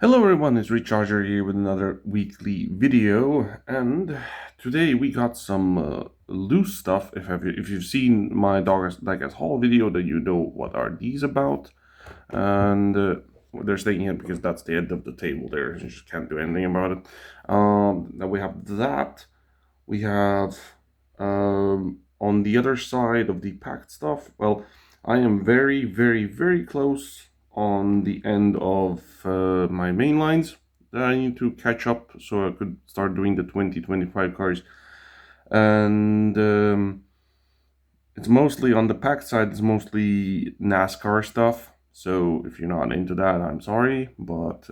Hello everyone, it's Recharger here with another weekly video, and today we got some loose stuff. If you've seen my Diecast haul video, then you know what are these about, and they're staying here because that's the end of the table there. You just can't do anything about it. Then we have that. We have on the other side of the packed stuff. Well, I am very, very, very close on the end of my main lines. I need to catch up so I could start doing the 2025 cars. And it's mostly on the packed side, it's mostly NASCAR stuff. So if you're not into that, I'm sorry, but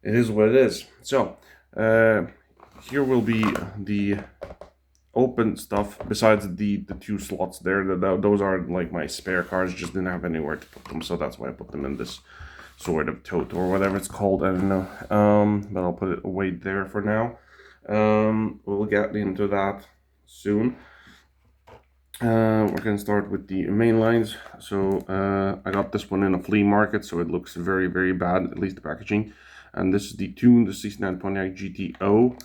it is what it is. So here will be the open stuff besides the two slots there. Those are like my spare cars, just didn't have anywhere to put them, so that's why I put them in this sort of tote or whatever it's called. I don't know, but I'll put it away there for now. We'll get into that soon. We're gonna start with the main lines. So I got this one in a flea market, so it looks very, very bad, at least the packaging. And this is the Tune, the 69 Pontiac GTO.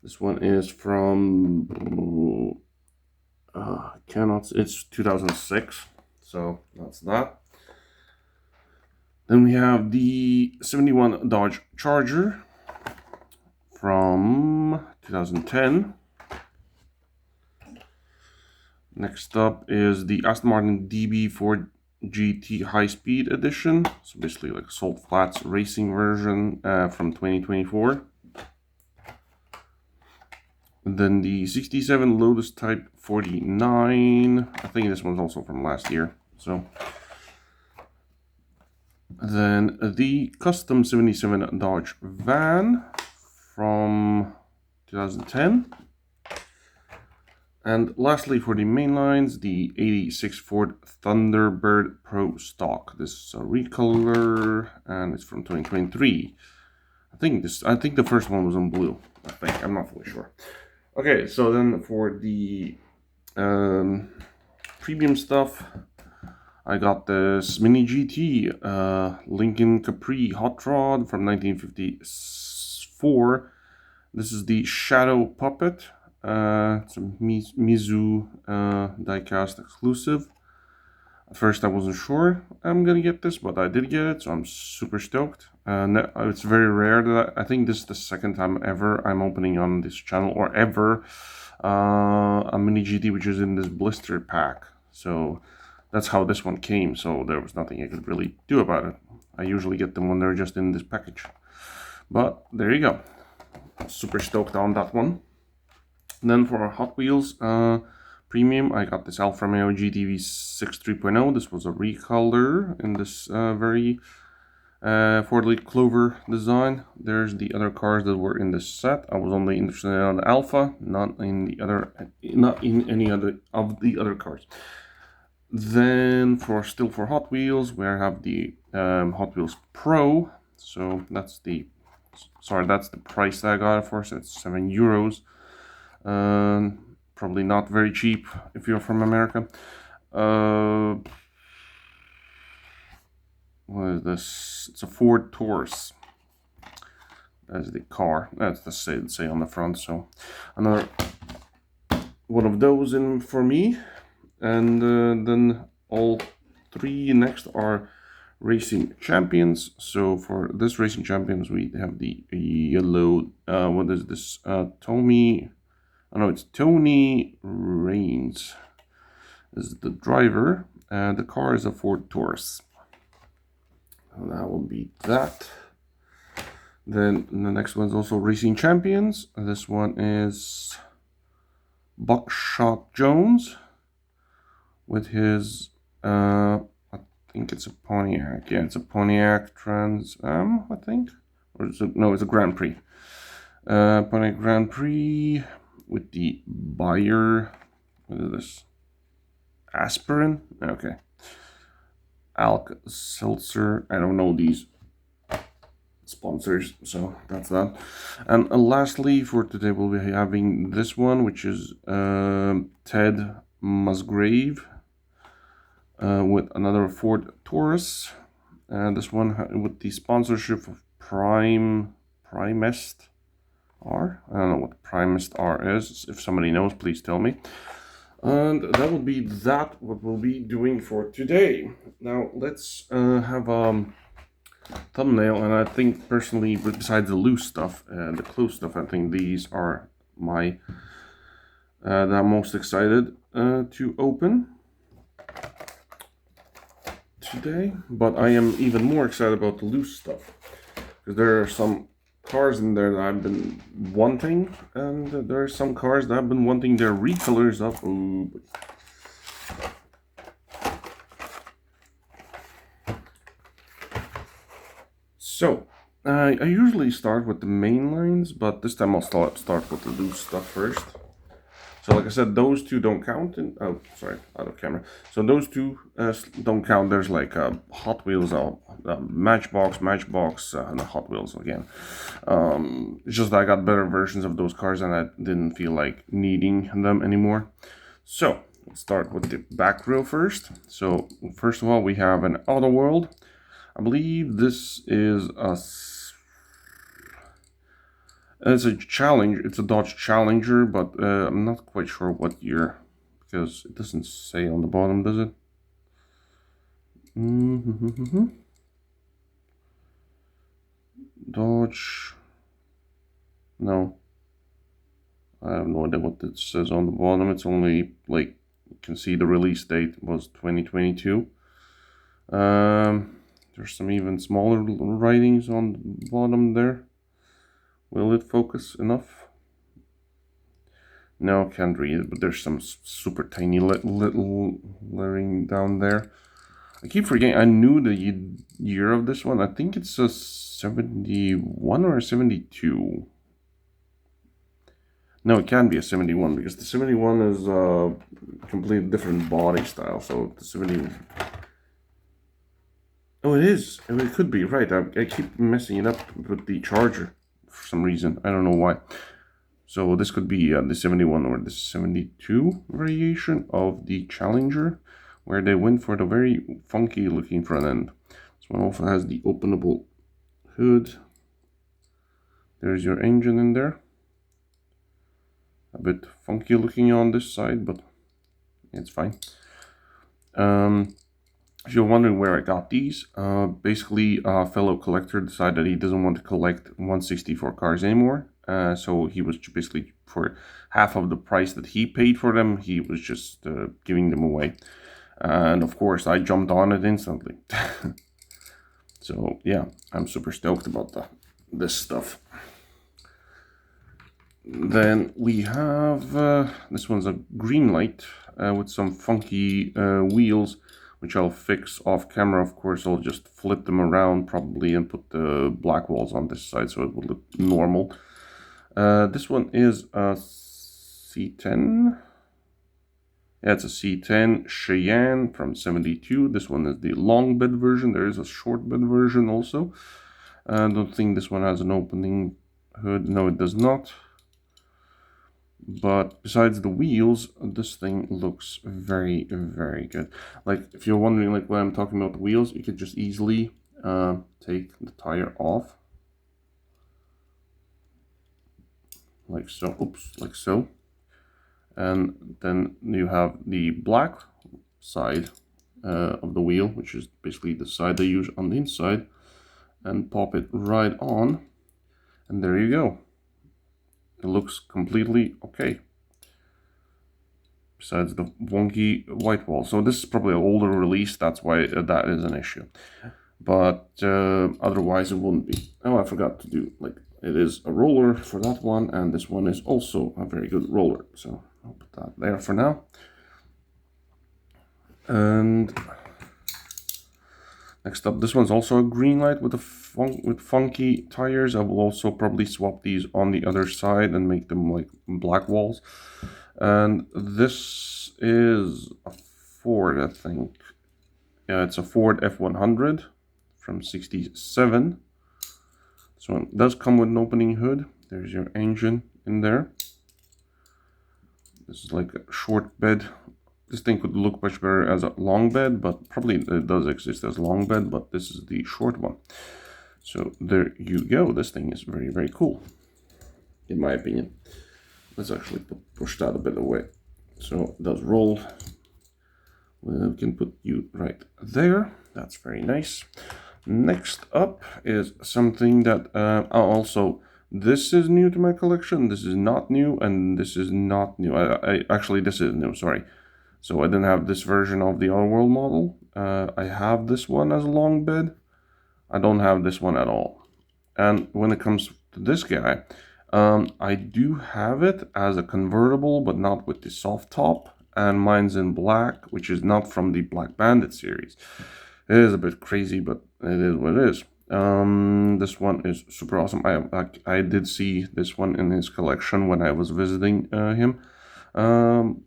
This one is from it's 2006, so that's that. Then we have the 71 Dodge Charger from 2010. Next up is the Aston Martin DB4 GT High Speed Edition, so basically like a Salt Flats racing version from 2024. And then the 67 Lotus Type 49. I think this one's also from last year. So then the custom 77 Dodge van from 2010. And lastly, for the main lines, the 86 Ford Thunderbird Pro Stock. This is a recolor, and it's from 2023. I think the first one was in blue. I'm not fully sure. Okay, so then for the premium stuff, I got this Mini GT Lincoln Capri Hot Rod from 1954. This is the Shadow Puppet. It's a Mizu Diecast exclusive. At first I wasn't sure I'm gonna get this, but I did get it, so I'm super stoked. It's very rare that I think this is the second time ever I'm opening on this channel, or ever, a Mini GT which is in this blister pack. So that's how this one came, so there was nothing I could really do about it. I usually get them when they're just in this package. But there you go. Super stoked on that one. And then for Hot Wheels premium, I got this Alfa Romeo GTV 6 3.0. This was a recolor in this very four-leaf clover design. There's the other cars that were in this set. I was only interested in the Alpha, not in any other of the other cars. Then for Hot Wheels, we have the Hot Wheels Pro. So that's the price that I got it for. So it's €7. Probably not very cheap if you're from America. What is this? It's a Ford Taurus. That's the car. That's the say on the front. So another one of those in for me. And then all three next are Racing Champions. So for this Racing Champions, we have the yellow. What is this? Tony Raines is the driver, and the car is a Ford Taurus. And that will be that. Then the next one is also Racing Champions. This one is Buckshot Jones with his, I think it's a Pontiac. Yeah, it's a Pontiac Trans Am, I think. Or it's a Grand Prix. Pontiac Grand Prix with the Bayer, what is this? Aspirin? Okay. Alk Seltzer. I don't know these sponsors, so that's that. And lastly, for today, we'll be having this one, which is Ted Musgrave with another Ford Taurus. And this one with the sponsorship of Primest R. I don't know what Primest R is. If somebody knows, please tell me. And that will be what we'll be doing for today. Now let's have a thumbnail, and I think personally, besides the loose stuff and the close stuff, I think these are my that I'm most excited to open today. But I am even more excited about the loose stuff, because there are some cars in there that I've been wanting, and there are some cars that I've been wanting their recolors of. Ooh. So, I usually start with the main lines, but this time I'll start with the loose stuff first. So like I said, those two don't count. Oh, sorry, out of camera. So those two don't count. There's like Hot Wheels, Matchbox, and the Hot Wheels again. It's just that I got better versions of those cars and I didn't feel like needing them anymore. So let's start with the back row first. So first of all, we have an Auto World. I believe this is it's a Challenger. It's a Dodge Challenger, but I'm not quite sure what year, because it doesn't say on the bottom, does it? Dodge. No. I have no idea what it says on the bottom. It's only, like, you can see the release date was 2022. There's some even smaller writings on the bottom there. Will it focus enough? No, can't read it, but there's some super tiny little lettering down there. I keep forgetting, I knew the year of this one. I think it's a 71 or a 72. No, it can't be a 71, because the 71 is a completely different body style, so the 70... Oh, it is. It could be, right. I keep messing it up with the Charger for some reason. I don't know why. So this could be the 71 or the 72 variation of the Challenger, where they went for the very funky looking front end. This one also has the openable hood. There's your engine in there. A bit funky looking on this side, but it's fine. If you're wondering where I got these, basically a fellow collector decided he doesn't want to collect 164 cars anymore. So he was basically, for half of the price that he paid for them, he was just giving them away. And of course, I jumped on it instantly. So yeah, I'm super stoked about this stuff. Then we have, this one's a green light with some funky wheels, which I'll fix off camera. Of course, I'll just flip them around probably and put the black walls on this side so it will look normal. This one is a C10. Yeah, it's a C10 Cheyenne from 72. This one is the long bed version. There is a short bed version also. I don't think this one has an opening hood. No, it does not. But besides the wheels, this thing looks very, very good. Like, if you're wondering like why I'm talking about the wheels, you could just easily take the tire off. Like so. Oops, like so. And then you have the black side of the wheel, which is basically the side they use on the inside, and pop it right on, and there you go. It looks completely okay, besides the wonky white wall. So this is probably an older release, that's why that is an issue, but otherwise it wouldn't be. Oh, I forgot to do, like, it is a roller for that one, and this one is also a very good roller, so I'll put that there for now. And next up, this one's also a green light with funky tires. I will also probably swap these on the other side and make them like black walls. And this is a Ford, I think. Yeah, it's a Ford F100 from 67. This one does come with an opening hood. There's your engine in there. This is like a short bed this thing could look much better as a long bed, but probably it does exist as a long bed, but this is the short one. So there you go. This thing is very, very cool, in my opinion. Let's actually push that a bit away. So it does roll. We can put you right there. That's very nice. Next up is something that also, this is new to my collection. This is not new, and this is not new. Actually, this is new, sorry. So I didn't have this version of the Otherworld model. I have this one as a long bed. I don't have this one at all. And when it comes to this guy, I do have it as a convertible, but not with the soft top. And mine's in black, which is not from the Black Bandit series. It is a bit crazy, but it is what it is. This one is super awesome. I did see this one in his collection when I was visiting him. And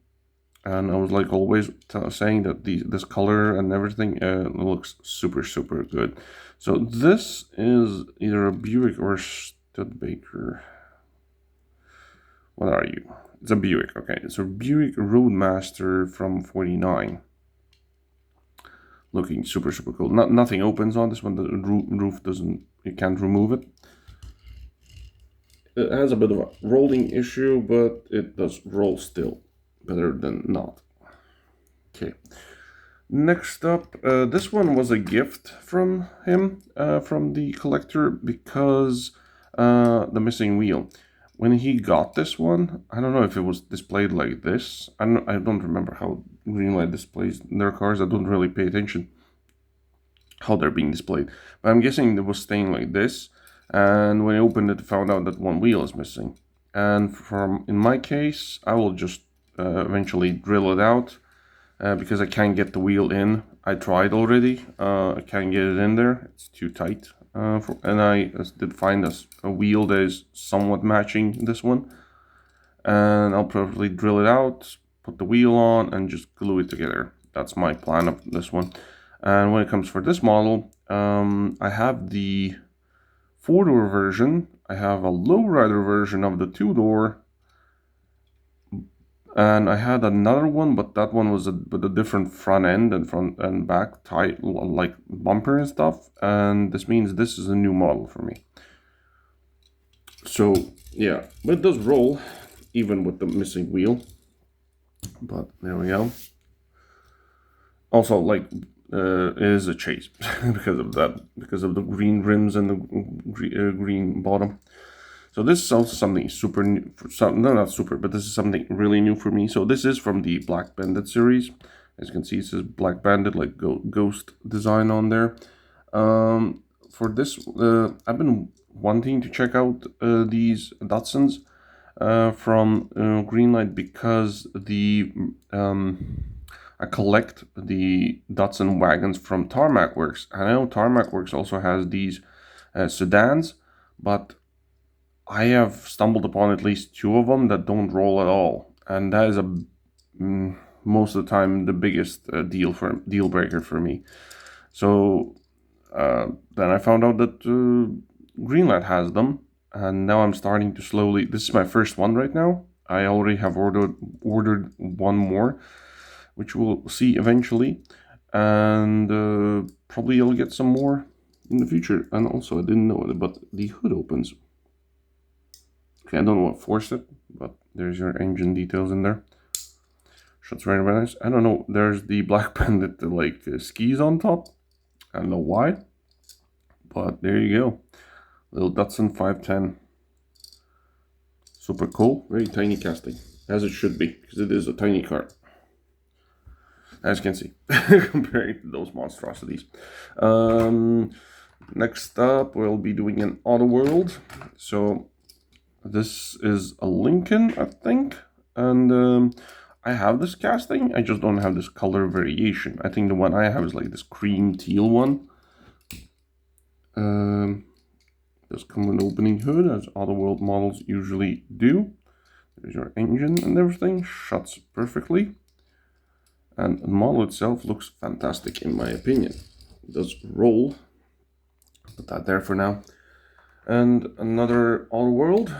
I was like always saying that this color and everything looks super, super good. So this is either a Buick or Studebaker. What are you? It's a Buick, okay. It's a Buick Roadmaster from 49. Looking super, super cool. Nothing opens on this one. The roof doesn't, you can't remove it. It has a bit of a rolling issue, but it does roll still. Better than not. Okay. Next up, this one was a gift from him, from the collector, because the missing wheel. When he got this one, I don't know if it was displayed like this. I don't remember how Greenlight displays their cars. I don't really pay attention how they're being displayed. But I'm guessing it was staying like this. And when I opened it, I found out that one wheel is missing. And in my case, I will just eventually drill it out because I can't get the wheel in. I tried already. I can't get it in there. It's too tight. And I did find a wheel that is somewhat matching this one. And I'll probably drill it out, put the wheel on, and just glue it together. That's my plan of this one. And when it comes for this model, I have the 4-door version. I have a lowrider version of the 2-door. And I had another one, but that one was with a different front end and front and back tie, like bumper and stuff. And this means this is a new model for me. So yeah, but it does roll, even with the missing wheel. But there we go. Also, like, it is a chase because of that, because of the green rims and the green bottom. So this is also something super new, no, not super, but this is something really new for me. So this is from the Black Bandit series. As you can see, it says Black Bandit, like ghost design on there. For this, I've been wanting to check out these Datsuns from Greenlight because I collect the Datsun wagons from Tarmac Works. I know Tarmac Works also has these sedans, but I have stumbled upon at least 2 of them that don't roll at all, and that is most of the time the biggest deal breaker for me. So then I found out that Greenlight has them, and now I'm starting to slowly. This is my first one right now. I already have ordered one more, which we'll see eventually, and probably I'll get some more in the future. And also, I didn't know it, but the hood opens. Okay, I don't know what forced it, but there's your engine details in there. Shuts very, very nice. I don't know, there's the Black Bandit like skis on top. I don't know why, but there you go. Little Datsun 510. Super cool, very tiny casting, as it should be, because it is a tiny car. As you can see, comparing to those monstrosities. Next up, we'll be doing an Otherworld. So this is a Lincoln, I think, and I have this casting. I just don't have this color variation. I think the one I have is like this cream teal one. Does come with an opening hood, as Otherworld models usually do. There's your engine and everything, shuts perfectly. And the model itself looks fantastic in my opinion. It does roll. Put that there for now. And another Otherworld.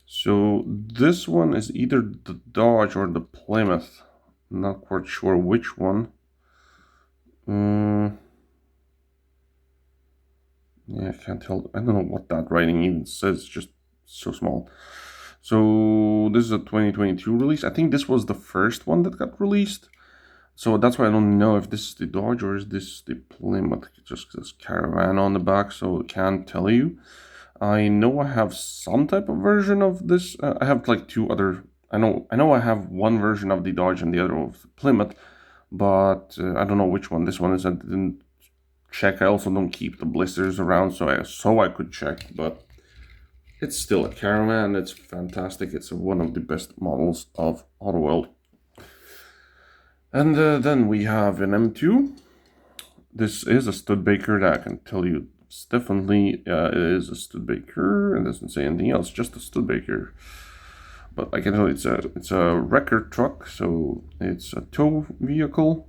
So this one is either the Dodge or the Plymouth. Not quite sure which one. Yeah, I can't tell. I don't know what that writing even says. It's just so small. So this is a 2022 release. I think this was the first one that got released. So that's why I don't know if this is the Dodge or is this the Plymouth. It just says Caravan on the back, so I can't tell you. I know I have some type of version of this. I have like two other. I know I have one version of the Dodge and the other of the Plymouth, but I don't know which one this one is. I didn't check. I also don't keep the blisters around, so I could check. But it's still a Caravan. It's fantastic. It's one of the best models of Auto World. And then we have an M2. This is a Studebaker, that I can tell you. It's definitely it is a Studebaker. It doesn't say anything else, just a Studebaker. But I can tell you it's a record truck, so it's a tow vehicle.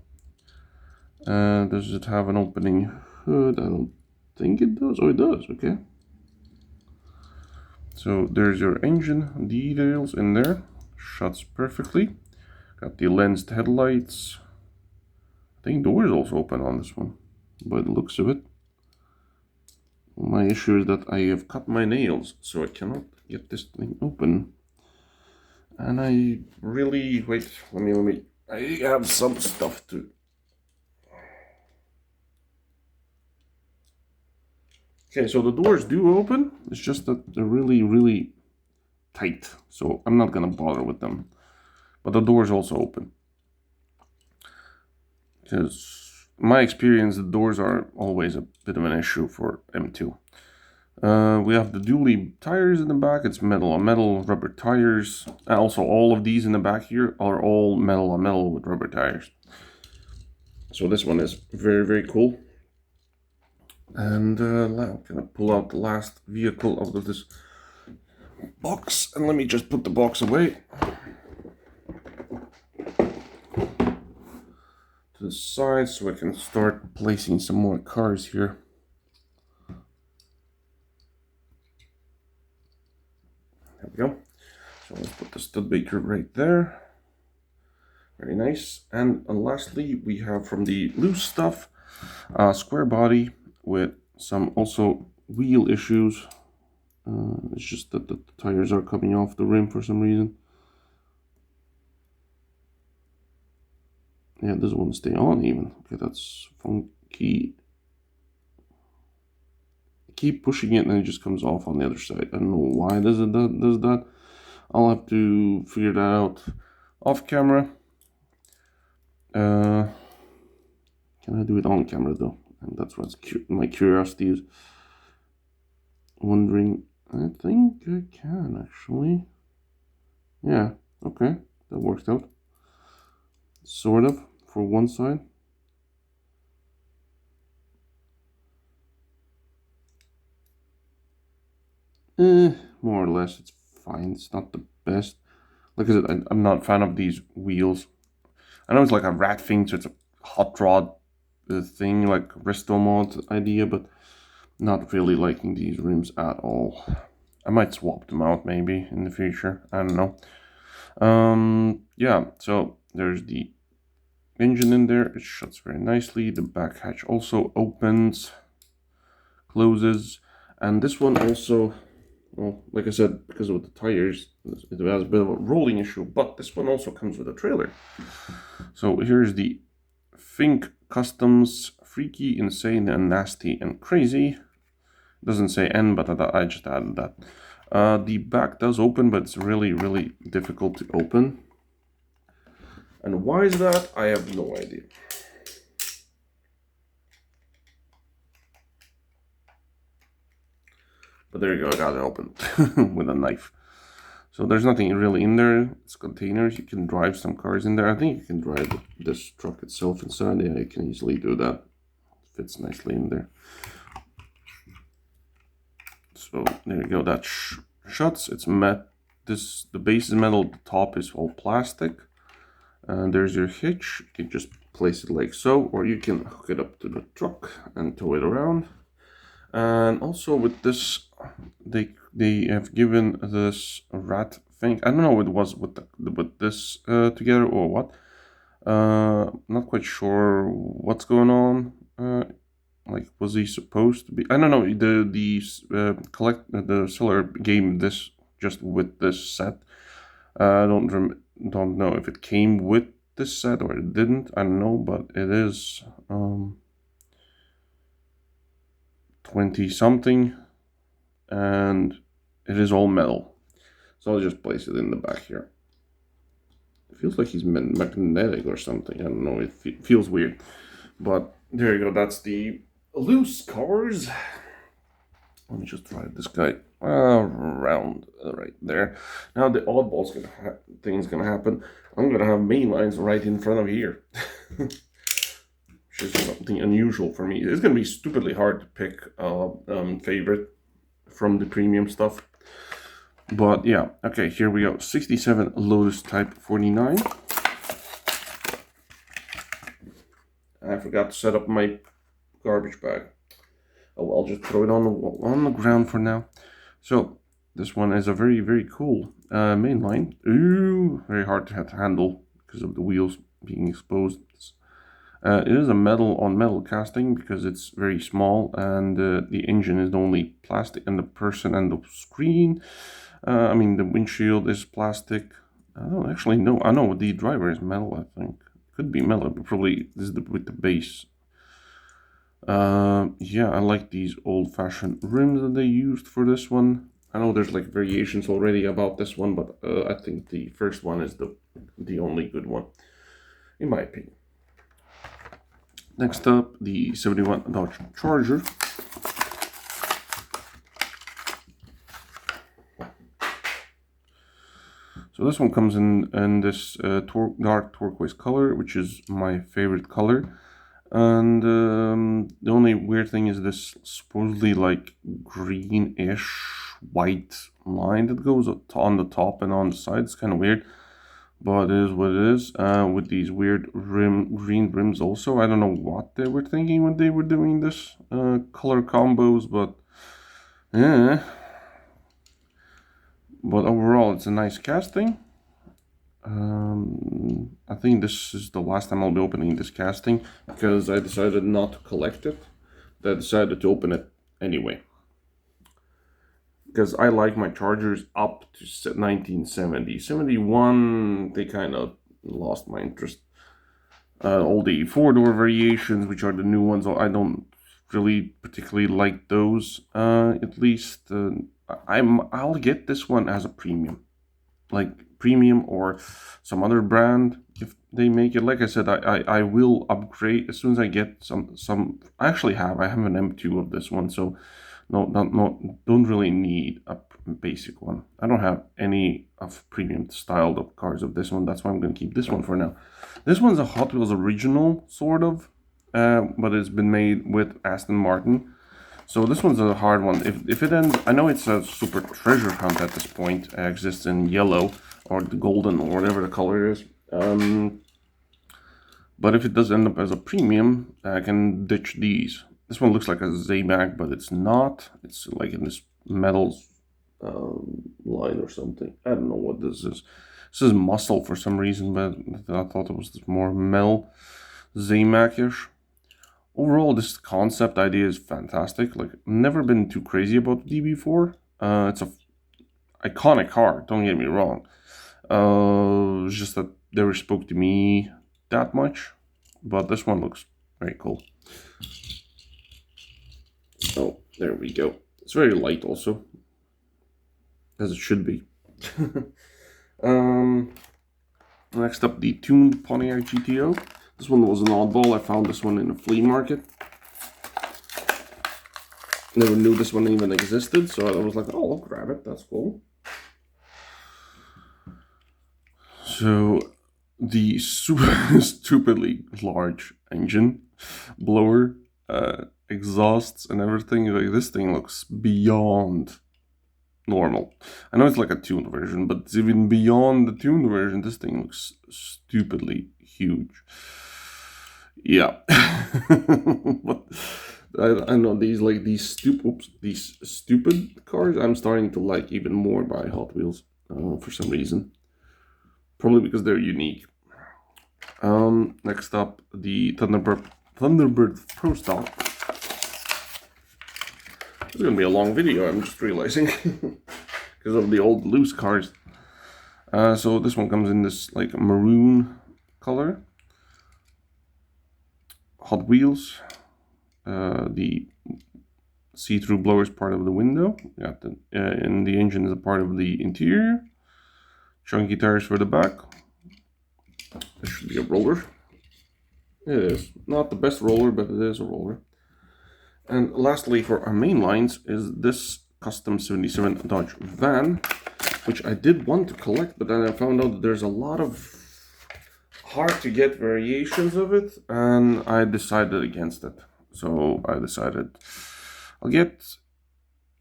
Does it have an opening hood? I don't think it does. Oh, it does. Okay. So there's your engine details in there. Shuts perfectly. Got the lensed headlights. I think door is also open on this one, by the looks of it. My issue is that I have cut my nails, so I cannot get this thing open. And I really, wait, let me, I have some stuff to. Okay, so the doors do open, it's just that they're really, really tight, so I'm not gonna bother with them. But the doors also open. Because in my experience, the doors are always a bit of an issue for M2. We have the dually tires in the back. It's metal on metal rubber tires. Also, all of these in the back here are all metal on metal with rubber tires. So this one is very, very cool. And I'm gonna pull out the last vehicle out of this box, and let me just put the box away to the side so I can start placing some more cars here. There we go. So let's put the Studebaker right there. Very nice. And lastly, we have from the loose stuff, square body with some also wheel issues. It's just that the tires are coming off the rim for some reason. Yeah, it doesn't want to stay on even. Okay, that's funky. I keep pushing it and it just comes off on the other side. I don't know why does that. I'll have to figure that out off camera. Can I do it on camera though? And that's what my curiosity is wondering. I think I can actually. Yeah, okay, that worked out. Sort of, for one side. More or less, it's fine. It's not the best. Like I said, I'm not a fan of these wheels. I know it's like a rat thing, so it's a hot rod thing, like resto mod idea, but not really liking these rims at all. I might swap them out maybe in the future. I don't know. Yeah, so there's the engine in there. It shuts very nicely. The back hatch also opens, closes, and this one also, well, like I said, because of the tires, it has a bit of a rolling issue, but this one also comes with a trailer. So here's the Fink Customs Freaky, Insane, and Nasty and Crazy. Doesn't say N, but I just added that. The back does open, but it's really, really difficult to open. And why is that? I have no idea. But there you go, I got it open with a knife. So there's nothing really in there. It's containers. You can drive some cars in there. I think you can drive this truck itself inside. Yeah, you can easily do that. It fits nicely in there. So there you go. That shuts. It's the base is metal. The top is all plastic. And there's your hitch. You can just place it like so, or you can hook it up to the truck and tow it around. And also with this, they have given this rat thing. I don't know what it was with this together or what, Not quite sure what's going on. Like, was he supposed to be? I don't know. The seller gave this just with this set. I don't know if it came with this set or it didn't. I don't know, but it is 20 something, and it is all metal. So I'll just place it in the back here. It feels like he's magnetic or something. I don't know. It feels weird, but there you go. That's the loose cars. Let me just try this guy around right there. Now the oddballs thing's gonna happen. I'm gonna have main lines right in front of here, which is something unusual for me. It's gonna be stupidly hard to pick a favorite from the premium stuff. But yeah, okay, here we go. 67 Lotus Type 49. I forgot to set up my garbage bag. Oh, I'll just throw it on the ground for now. So this one is a very, very cool mainline. Ooh, very hard to handle because of the wheels being exposed. It is a metal on metal casting because it's very small, and the engine is only plastic, and the person and the screen. I mean, the windshield is plastic. I don't actually know. I know the driver is metal. I think could be metal, but probably this is with the base. Yeah, I like these old-fashioned rims that they used for this one. I know there's like variations already about this one, but I think the first one is the only good one, in my opinion. Next up, the 71 Dodge Charger. So this one comes in this dark turquoise color, which is my favorite color. And the only weird thing is this supposedly like greenish white line that goes on the top and on the side. It's kind of weird, but it is what it is. With these weird green rims also. I don't know what they were thinking when they were doing this color combos, but yeah. But overall, it's a nice casting. I think this is the last time I'll be opening this casting because I decided not to collect it. I decided to open it anyway. Because I like my Chargers up to 1970. 71, they kind of lost my interest. All the four-door variations, which are the new ones, I don't really particularly like those. At least I'll get this one as a premium, like premium or some other brand if they make it. Like I said, I will upgrade as soon as I get some. I actually have an M2 of this one, so don't really need a basic one. I don't have any of premium styled up cars of this one. That's why I'm going to keep this one for now. This one's a Hot Wheels original, sort of, but it's been made with Aston Martin. So this one's a hard one. If it ends, I know it's a super treasure hunt at this point. It exists in yellow or the golden or whatever the color is. But if it does end up as a premium, I can ditch these. This one looks like a Zaymag, but it's not. It's like in this metal line or something. I don't know what this is. This is muscle for some reason, but I thought it was more metal Zaymag-ish. Overall, this concept idea is fantastic. Like, never been too crazy about the DB4. It's a iconic car, don't get me wrong. It's just that they never spoke to me that much. But this one looks very cool. So, there we go. It's very light also. As it should be. Next up, the tuned Pontiac GTO. This one was an oddball. I found this one in a flea market. Never knew this one even existed, so I was like, oh, I'll grab it. That's cool. So, the super stupidly large engine, blower, exhausts, and everything. Like, this thing looks beyond normal. I know it's like a tuned version, but it's even beyond the tuned version. This thing looks stupidly huge. Yeah. But I know these stupid cars I'm starting to like even more by Hot Wheels for some reason. Probably because they're unique. Next up, the Thunderbird Pro Stock. This is gonna be a long video, I'm just realizing, because of the old loose cars. So this one comes in this like maroon color. Hot Wheels. The see-through blower is part of the window. Got the and the engine is a part of the interior. Chunky tires for the back. This should be a roller. It is not the best roller, but it is a roller. And lastly, for our main lines is this custom 77 Dodge van, which I did want to collect, but then I found out that there's a lot of hard to get variations of it, and I decided against it. So I decided I'll get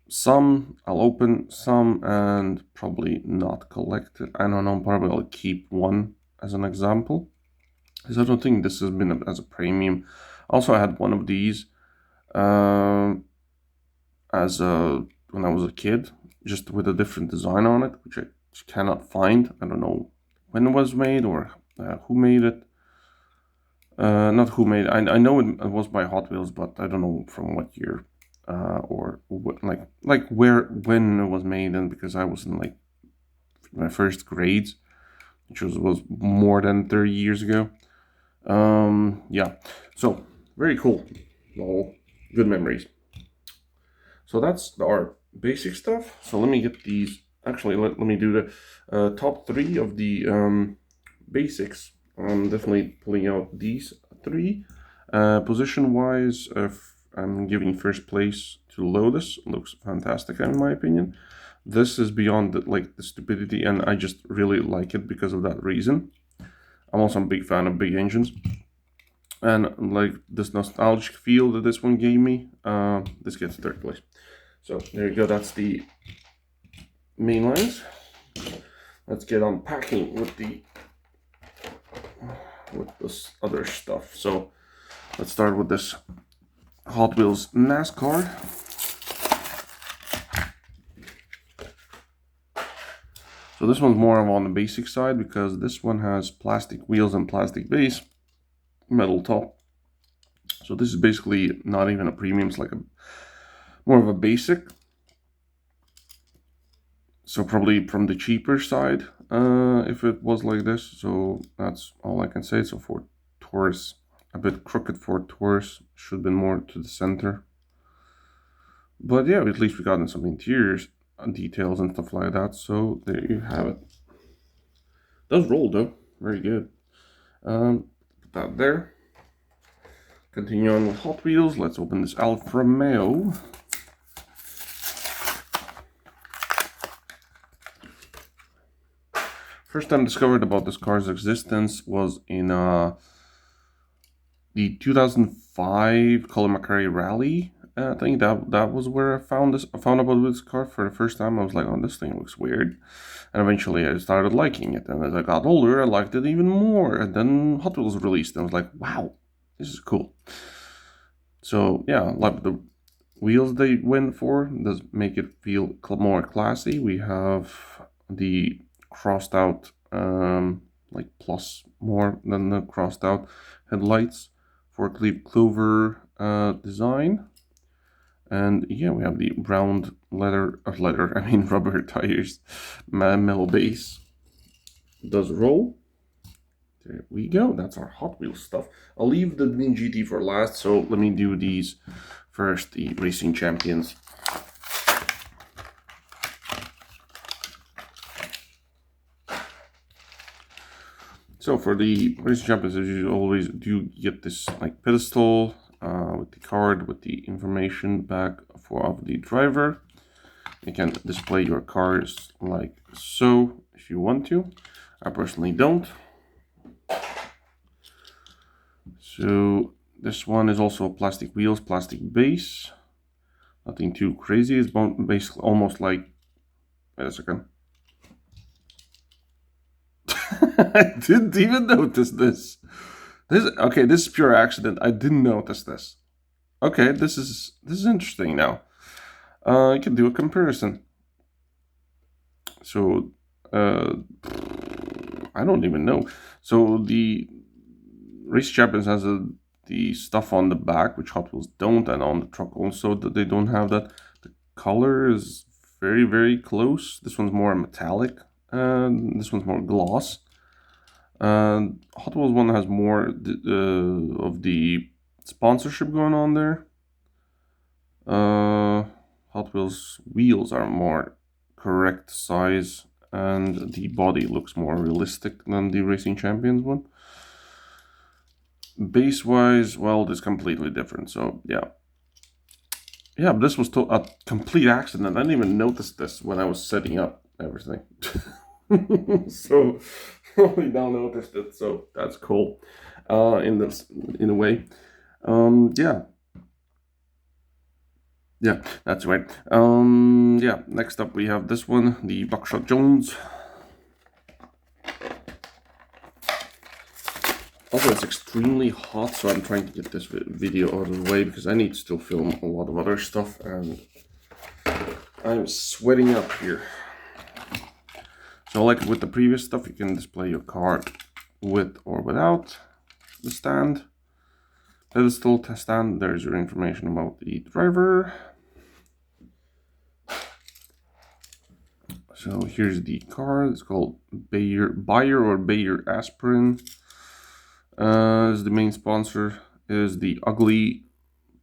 some, I'll open some, and probably not collect it. I don't know, probably I'll keep one as an example, because I don't think this has been as a premium. Also, I had one of these when I was a kid, just with a different design on it, which I cannot find. I don't know when it was made or who made it. Not who made it. I know it was by Hot Wheels, but I don't know from what year or like when it was made. And because I was in like my first grades, which was more than 30 years ago. Yeah, so very cool. All good memories. So that's our basic stuff. So let me get these. Actually, let me do the top 3 of the basics. I'm definitely pulling out these 3. Position-wise, I'm giving first place to Lotus. Looks fantastic in my opinion. This is beyond the stupidity, and I just really like it because of that reason. I'm also a big fan of big engines. And like this nostalgic feel that this one gave me, this gets third place. So there you go, that's the main lines. Let's get on packing with this other stuff. So let's start with this Hot Wheels NASCAR. So this one's more on the basic side because this one has plastic wheels and plastic base, metal top. So this is basically not even a premium, it's like more of a basic. So probably from the cheaper side, if it was like this. So that's all I can say. So for Taurus, a bit crooked for Taurus, should have been more to the center. But yeah, at least we got in some interiors details and stuff like that. So there you have it. Does roll though, very good. Put that there. Continue on with Hot Wheels. Let's open this Alfa Romeo. First time discovered about this car's existence was in the 2005 Colin McRae Rally. I think that was where I found about this car for the first time. I was like, oh, this thing looks weird. And eventually I started liking it. And as I got older, I liked it even more. And then Hot Wheels released, and I was like, wow, this is cool. So yeah, like the wheels they went for does make it feel more classy. We have the crossed out, like plus more than the crossed out headlights for Clover design. And yeah, we have the round rubber tires, metal base. Does roll. There we go. That's our Hot Wheels stuff. I'll leave the Lean GT for last, so let me do these first, the Racing Champions. So for the Racing Champions, you always do get this like pedestal with the card, with the information back of the driver. You can display your cars like so if you want to. I personally don't. So this one is also plastic wheels, plastic base. Nothing too crazy. It's basically almost like, wait a second. I didn't even notice this. Okay, this is pure accident. I didn't notice this. Okay, this is interesting now. I can do a comparison. So I don't even know. So the Race Champions has the stuff on the back, which Hot Wheels don't, and on the truck also that they don't have that. The color is very, very close. This one's more metallic, and this one's more gloss. And Hot Wheels one has more of the sponsorship going on there. Hot Wheels wheels are more correct size, and the body looks more realistic than the Racing Champions one. Base wise, well, it's completely different. So yeah, but this was a complete accident. I didn't even notice this when I was setting up everything. So only now noticed it. So that's cool. In a way, yeah. Yeah, that's right. Yeah, next up we have this one, the Buckshot Jones. Also, it's extremely hot, so I'm trying to get this video out of the way because I need to still film a lot of other stuff, and I'm sweating up here. So like with the previous stuff, you can display your card with or without the stand. Pedestal stand, there's your information about the driver. So here's the card. It's called Bayer or Bayer Aspirin. Is the main sponsor. Is the ugly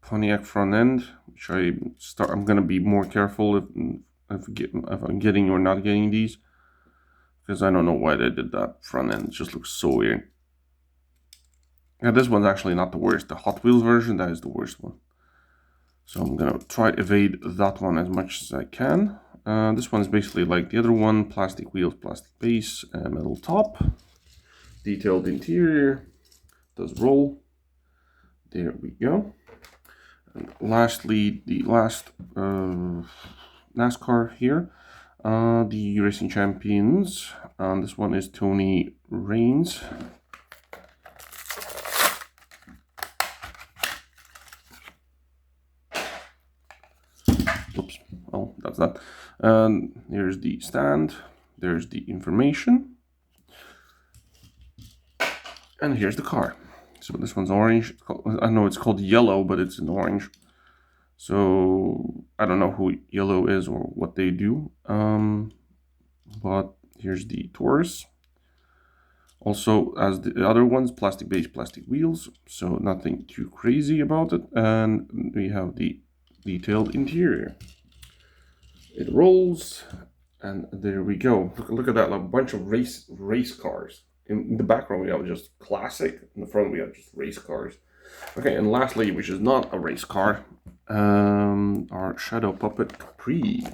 Pontiac front end, which I'm gonna be more careful if I'm getting or not getting these, because I don't know why they did that front end. It just looks so weird. Yeah, this one's actually not the worst. The Hot Wheels version, that is the worst one. So I'm gonna try to evade that one as much as I can. This one is basically like the other one: plastic wheels, plastic base, metal top, detailed interior, does roll. There we go. And lastly, the last NASCAR here, the Racing Champions. This one is Tony Raines. Oops, oh, that's that. And here's the stand, there's the information, and here's the car. So this one's orange. I know it's called yellow, but it's in orange. So I don't know who yellow is or what they do. But here's the Taurus. Also, as the other ones, plastic base, plastic wheels. So nothing too crazy about it. And we have the detailed interior. It rolls, and there we go. Look at that, like a bunch of race cars. In the background we have just classic, in the front we have just race cars. Okay, and lastly, which is not a race car, our Shadow Puppet Capri.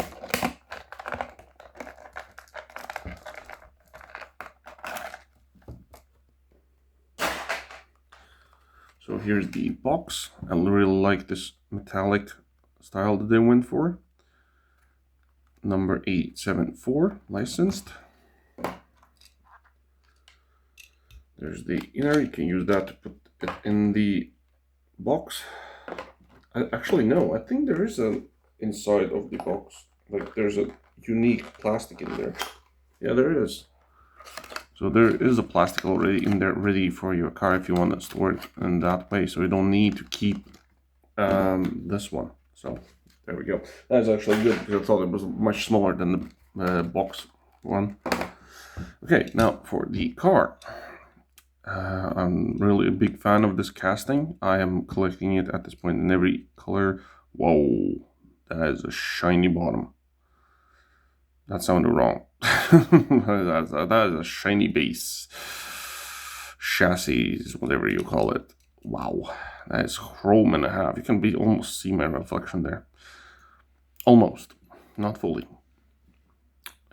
So here's the box. I really like this metallic style that they went for. Number 874, licensed. There's the inner. You can use that to put it in the box. Actually, no, I think there is an inside of the box. Like there's a unique plastic in there. Yeah, there is. So there is a plastic already in there, ready for your car if you want to store it in that way. So you don't need to keep this one. So there we go. That's actually good because I thought it was much smaller than the box one. Okay, now for the car. I'm really a big fan of this casting. I am collecting it at this point in every color. Whoa, that is a shiny bottom. That sounded wrong. that is a shiny base. Chassis, whatever you call it. Wow, that is chrome and a half. You can almost see my reflection there. Almost, not fully.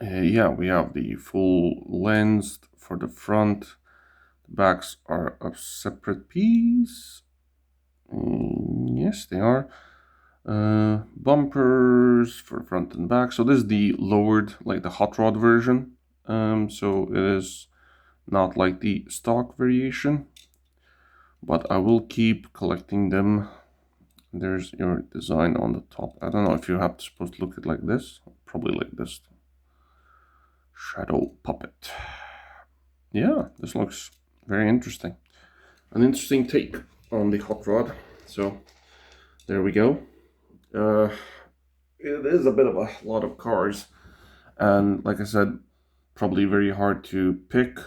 Yeah, we have the full lens for the front. The backs are a separate piece. Yes, they are. Bumpers for front and back. So this is the lowered, like the hot rod version. So it is not like the stock variation. But I will keep collecting them. There's your design on the top. I don't know if you have supposed to look at it like this. Probably like this. Shadow Puppet. Yeah, this looks very interesting. an interesting take on the hot rod. So there we go. It is a bit of a lot of cars, and like I said, probably very hard to pick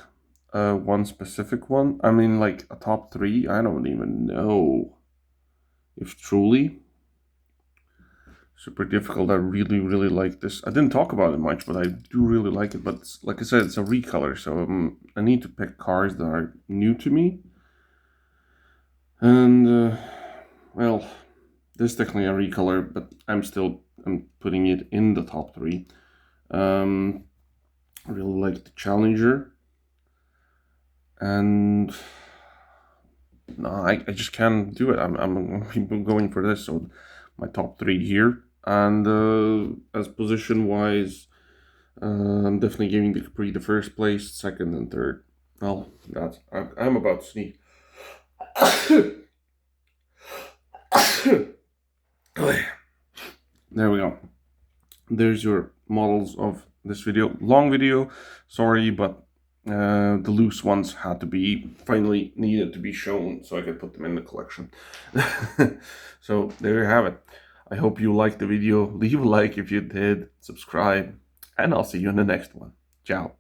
one specific one. I mean, like a top three, I don't even know if truly. Super difficult. I really, really like this. I didn't talk about it much, but I do really like it. But like I said, it's a recolor, so I need to pick cars that are new to me. And well, this is technically a recolor, but I'm putting it in the top three. I really like the Challenger, and no, I just can't do it. I'm going for this. So my top three here, and as position wise, I'm definitely giving the Capri the first place, second, and third. Well, I'm about to sneeze. There we go. There's your models of this video. Long video, sorry, but the loose ones had to be finally needed to be shown so I could put them in the collection. So there you have it. I hope you liked the video. Leave a like if you did, subscribe, and I'll see you in the next one. Ciao.